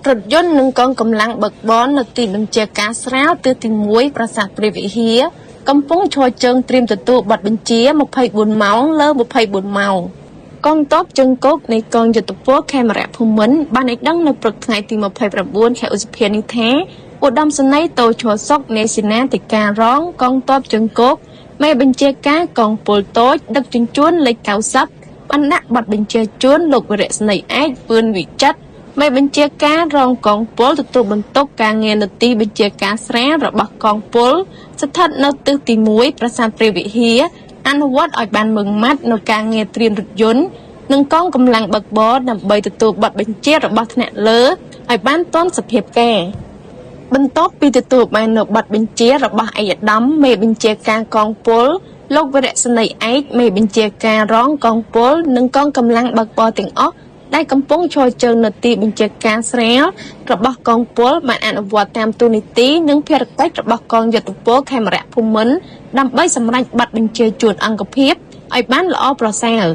រថយន្តនិងកងកម្លាំងបើកបរនៅទីបញ្ជាការស្រាវទិសទី1ប្រាសាទព្រះវិហារកំពុងឈរជើងត្រៀមទទួលបទបញ្ជា24ម៉ោងលើ24ម៉ោងកងទ័ពជើងគោកនៃកងយុទ្ធពលខេមរៈភូមិន្ទបានឲ្យដឹងនៅព្រឹកថ្ងៃទី29ខែឧសភានេះថាឧត្តមសេនីយ៍តូឈរសុកនៃសេនាធិការរងកងទ័ពជើងគោកមេបញ្ជាការកងពលតូចដឹកជញ្ជូនលេខ90បានដាក់ប័ណ្ណបញ្ជាជួនលោកវរៈស្នេហ៍ឯកពឿនវិចិត្រមេបញ្ជាការរងកងពលទទួលបន្ទុកការងារនៅទីបញ្ជាការស្រាលរបស់កងពលស្ថិតនៅទិសទី1ប្រាសាទព្រះវិហារអនុវត្តឲ្យបានម៉ឺងម៉ាត់នៅការងារត្រៀមរថយន្តនិងកងកម្លាំងបើកបរដើម្បីទទួលប័ណ្ណបញ្ជារបស់ថ្នាក់លើឲ្យបានទាន់សភាពការបន្ទាប់ពីទទួលបាននៅប័ណ្ណបញ្ជារបស់ឯកឧត្តមមេបញ្ជាការកងពលលោកវរៈស្នេហ៍ឯកមេបញ្ជាការរងកងពលនិងកងកម្លាំងបើកបរទាំងអស់ដែលកំពុងឈរជើងនៅទីបញ្ជាការស្រាលរបស់កងពលបានអនុវត្តតាមទូនីតិនិងភារកិច្ចរបស់កងយុទ្ធពលខេមរៈភូមិន្ទដើម្បីសម្រេចប័ណ្ណបញ្ជាជួនអង្គភាពឲ្យបានល្អប្រសើរ